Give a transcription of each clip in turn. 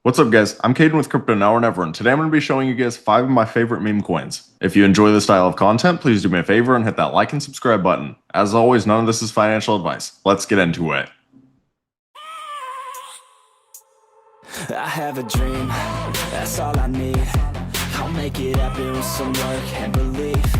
What's up guys, I'm Caden with Crypto Now or Never, and today I'm going to be showing you guys 5 of my favorite meme coins. If you enjoy this style of content, please do me a favor and hit that like and subscribe button. As always, none of this is financial advice. Let's get into it. I have a dream, that's all I need. I'll make it happen with some work and belief.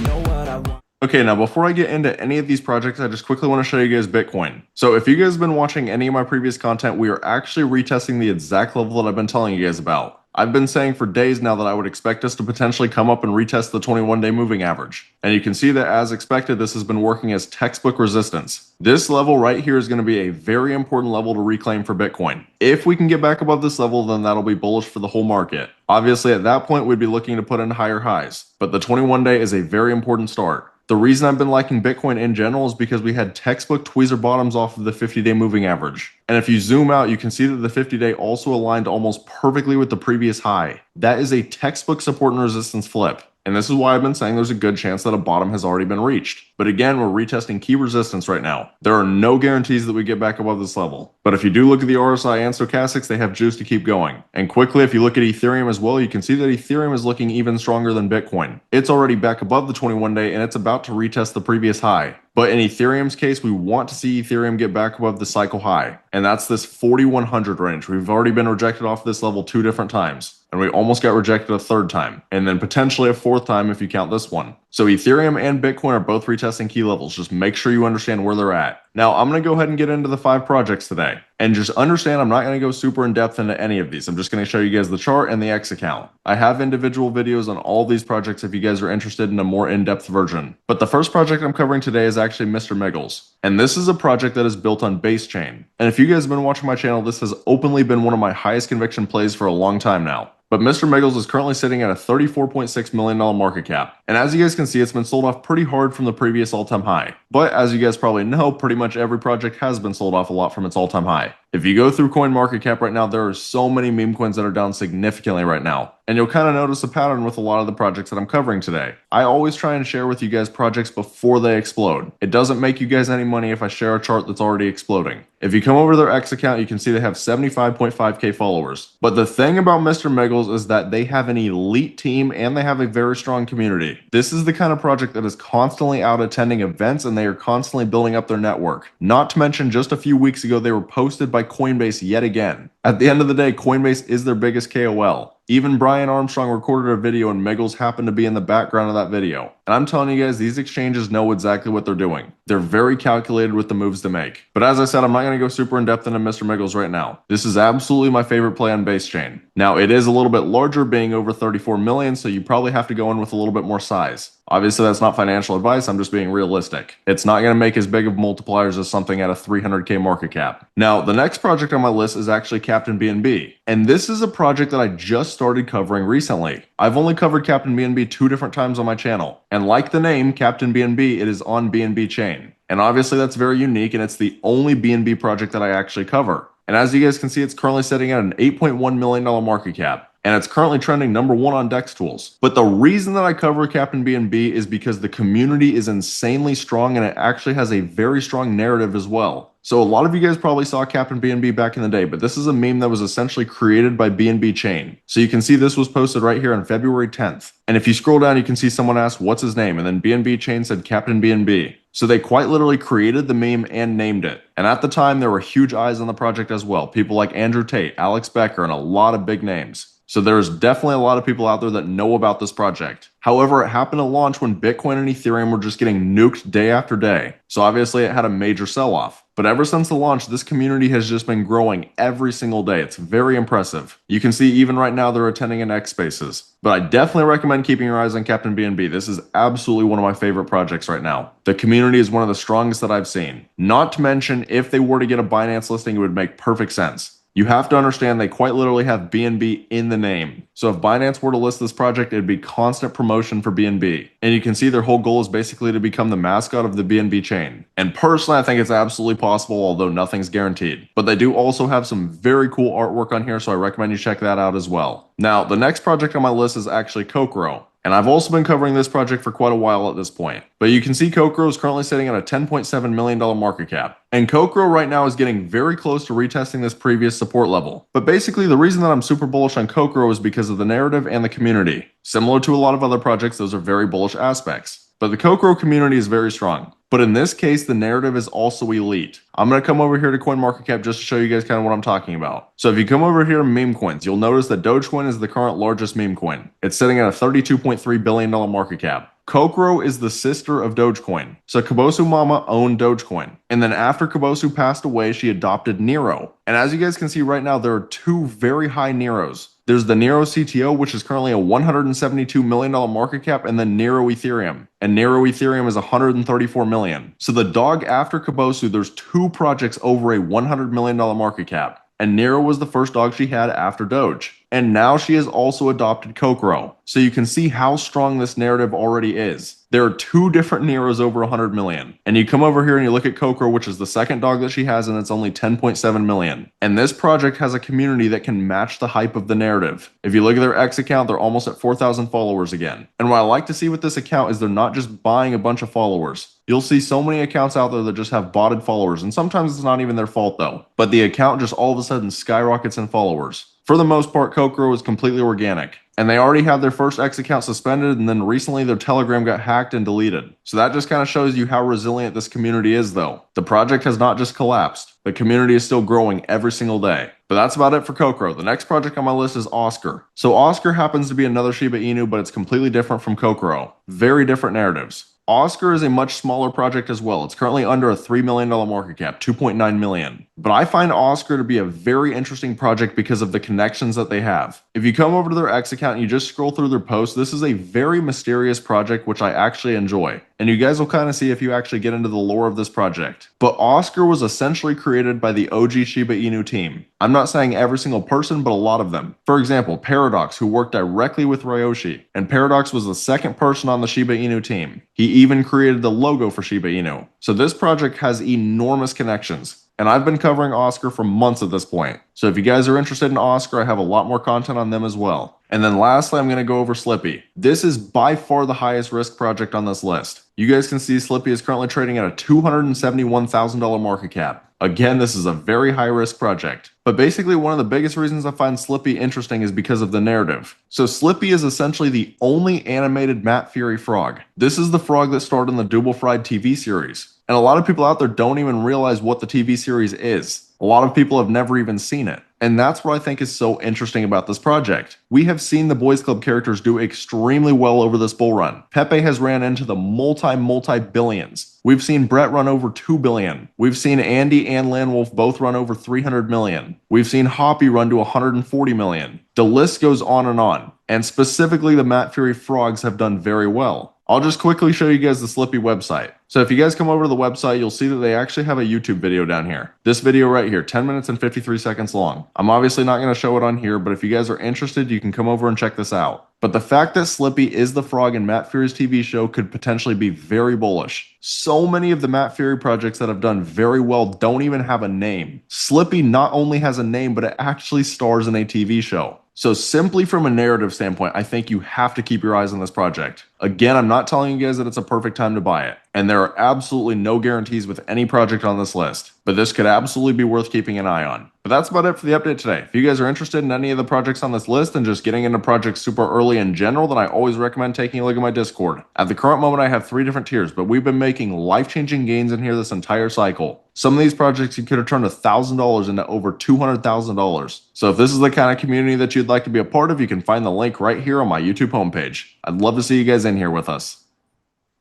Know what I want. Okay, now before I get into any of these projects, I just quickly want to show you guys Bitcoin. So if you guys have been watching any of my previous content, we are actually retesting the exact level that I've been telling you guys about. I've been saying for days now that I would expect us to potentially come up and retest the 21-day moving average. And you can see that as expected, this has been working as textbook resistance. This level right here is going to be a very important level to reclaim for Bitcoin. If we can get back above this level, then that'll be bullish for the whole market. Obviously, at that point, we'd be looking to put in higher highs, but the 21-day is a very important start. The reason I've been liking Bitcoin in general is because we had textbook tweezer bottoms off of the 50-day moving average. And if you zoom out, you can see that the 50-day also aligned almost perfectly with the previous high. That is a textbook support and resistance flip. And this is why I've been saying there's a good chance that a bottom has already been reached. But again, we're retesting key resistance right now. There are no guarantees that we get back above this level. But if you do look at the RSI and stochastics, they have juice to keep going. And quickly, if you look at Ethereum as well, you can see that Ethereum is looking even stronger than Bitcoin. It's already back above the 21-day and it's about to retest the previous high. But in Ethereum's case, we want to see Ethereum get back above the cycle high. And that's this 4,100 range. We've already been rejected off this level 2 different times. And we almost got rejected a 3rd time. And then potentially a 4th time if you count this one. So Ethereum and Bitcoin are both retesting key levels. Just make sure you understand where they're at. Now, I'm going to go ahead and get into the 5 projects today. And just understand I'm not going to go super in depth into any of these. I'm just going to show you guys the chart and the X account. I have individual videos on all these projects if you guys are interested in a more in-depth version. But the first project I'm covering today is actually MrMegle. And this is a project that is built on base chain. And if you guys have been watching my channel, this has openly been one of my highest conviction plays for a long time now. But MrMegle is currently sitting at a $34.6 million market cap. And as you guys can see, it's been sold off pretty hard from the previous all-time high. But as you guys probably know, pretty much every project has been sold off a lot from its all-time high. If you go through CoinMarketCap right now, there are so many meme coins that are down significantly right now. And you'll kind of notice a pattern with a lot of the projects that I'm covering today. I always try and share with you guys projects before they explode. It doesn't make you guys any money if I share a chart that's already exploding. If you come over to their X account, you can see they have 75.5k followers. But the thing about MrMegle is that they have an elite team and they have a very strong community. This is the kind of project that is constantly out attending events and they are constantly building up their network. Not to mention, just a few weeks ago, they were posted by Coinbase yet again. At the end of the day, Coinbase is their biggest KOL. Even Brian Armstrong recorded a video and Miggles happened to be in the background of that video. And I'm telling you guys, these exchanges know exactly what they're doing. They're very calculated with the moves to make. But as I said, I'm not going to go super in depth into MrMegle right now. This is absolutely my favorite play on base chain. Now, it is a little bit larger, being over 34 million, so you probably have to go in with a little bit more size. Obviously, that's not financial advice. I'm just being realistic. It's not going to make as big of multipliers as something at a 300k market cap. Now, the next project on my list is actually CaptainBNB. And this is a project that I just started covering recently. I've only covered CaptainBNB 2 different times on my channel. And like the name, CaptainBNB, it is on BNB chain. And obviously, that's very unique, and it's the only BNB project that I actually cover. And as you guys can see, it's currently sitting at an $8.1 million market cap. And it's currently trending #1 on DEX tools. But the reason that I cover CaptainBNB is because the community is insanely strong and it actually has a very strong narrative as well. So a lot of you guys probably saw CaptainBNB back in the day, but this is a meme that was essentially created by BNB Chain. So you can see this was posted right here on February 10th. And if you scroll down, you can see someone asked, what's his name? And then BNB Chain said CaptainBNB. So they quite literally created the meme and named it. And at the time, there were huge eyes on the project as well. People like Andrew Tate, Alex Becker, and a lot of big names. So there's definitely a lot of people out there that know about this project. However, it happened to launch when Bitcoin and Ethereum were just getting nuked day after day. So obviously it had a major sell-off. But ever since the launch, this community has just been growing every single day. It's very impressive. You can see even right now they're attending in X Spaces. But I definitely recommend keeping your eyes on CaptainBNB. This is absolutely one of my favorite projects right now. The community is one of the strongest that I've seen. Not to mention, if they were to get a Binance listing, it would make perfect sense. You have to understand they quite literally have BNB in the name. So if Binance were to list this project, it'd be constant promotion for BNB. And you can see their whole goal is basically to become the mascot of the BNB chain. And personally, I think it's absolutely possible, although nothing's guaranteed. But they do also have some very cool artwork on here, so I recommend you check that out as well. Now, the next project on my list is actually Cocoro. And I've also been covering this project for quite a while at this point. But you can see Koko is currently sitting at a $10.7 million market cap. And Koko right now is getting very close to retesting this previous support level. But basically the reason that I'm super bullish on Koko is because of the narrative and the community. Similar to a lot of other projects, those are very bullish aspects. But the Koko community is very strong. But in this case, the narrative is also elite. I'm going to come over here to CoinMarketCap just to show you guys kind of what I'm talking about. So if you come over here to Memecoins, you'll notice that Dogecoin is the current largest meme coin. It's sitting at a $32.3 billion market cap. Koko is the sister of Dogecoin. So Kabosu Mama owned Dogecoin. And then after Kabosu passed away, she adopted Nero. And as you guys can see right now, there are two very high Neros. There's the Nero CTO, which is currently a $172 million market cap, and then Nero Ethereum. And Nero Ethereum is $134 million. So the dog after Kabosu, there's two projects over a $100 million market cap. And Nero was the first dog she had after Doge. And now she has also adopted Cocoro. So you can see how strong this narrative already is. There are two different Neros over 100 million. And you come over here and you look at Cocoro, which is the second dog that she has, and it's only 10.7 million. And this project has a community that can match the hype of the narrative. If you look at their X account, they're almost at 4,000 followers again. And what I like to see with this account is they're not just buying a bunch of followers. You'll see so many accounts out there that just have botted followers, and sometimes it's not even their fault though. But the account just all of a sudden skyrockets in followers. For the most part, Koko is completely organic. And they already had their first X account suspended, and then recently their Telegram got hacked and deleted. So that just kind of shows you how resilient this community is though. The project has not just collapsed. The community is still growing every single day. But that's about it for Koko. The next project on my list is Oscar. So Oscar happens to be another Shiba Inu, but it's completely different from Koko. Very different narratives. Oscar is a much smaller project as well. It's currently under a $3 million market cap, 2.9 million. But I find Oscar to be a very interesting project because of the connections that they have. If you come over to their X account and you just scroll through their posts, this is a very mysterious project which I actually enjoy. And you guys will kind of see if you actually get into the lore of this project. But Oscar was essentially created by the OG Shiba Inu team. I'm not saying every single person, but a lot of them. For example, Paradox, who worked directly with Ryoshi. And Paradox was the second person on the Shiba Inu team. He even created the logo for Shiba Inu. So this project has enormous connections. And I've been covering Oscar for months at this point. So if you guys are interested in Oscar, I have a lot more content on them as well. And then lastly, I'm going to go over Slippy. This is by far the highest risk project on this list. You guys can see Slippy is currently trading at a $271,000 market cap. Again, this is a very high risk project. But basically one of the biggest reasons I find Slippy interesting is because of the narrative. So Slippy is essentially the only animated Matt Fury frog. This is the frog that starred in the Double Fried TV series. And a lot of people out there don't even realize what the TV series is. A lot of people have never even seen it. And that's what I think is so interesting about this project. We have seen the Boys Club characters do extremely well over this bull run. Pepe has ran into the multi-billions. We've seen Brett run over 2 billion. We've seen Andy and Landwolf both run over 300 million. We've seen Hoppy run to 140 million. The list goes on. And specifically the Matt Fury frogs have done very well. I'll just quickly show you guys the Slippy website. So if you guys come over to the website, you'll see that they actually have a YouTube video down here. This video right here, 10 minutes and 53 seconds long. I'm obviously not going to show it on here, but if you guys are interested, you can come over and check this out. But the fact that Slippy is the frog in Matt Fury's TV show could potentially be very bullish. So many of the Matt Fury projects that have done very well don't even have a name. Slippy not only has a name, but it actually stars in a TV show. So simply from a narrative standpoint, I think you have to keep your eyes on this project. Again, I'm not telling you guys that it's a perfect time to buy it. And there are absolutely no guarantees with any project on this list. But this could absolutely be worth keeping an eye on. But that's about it for the update today. If you guys are interested in any of the projects on this list and just getting into projects super early in general, then I always recommend taking a look at my Discord. At the current moment, I have 3 different tiers, but we've been making life-changing gains in here this entire cycle. Some of these projects you could have turned $1,000 into over $200,000. So if this is the kind of community that you'd like to be a part of, you can find the link right here on my YouTube homepage. I'd love to see you guys in here with us.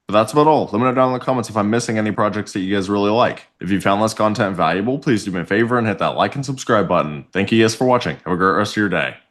But that's about all. Let me know down in the comments if I'm missing any projects that you guys really like. If you found this content valuable, please do me a favor and hit that like and subscribe button. Thank you guys for watching. Have a great rest of your day.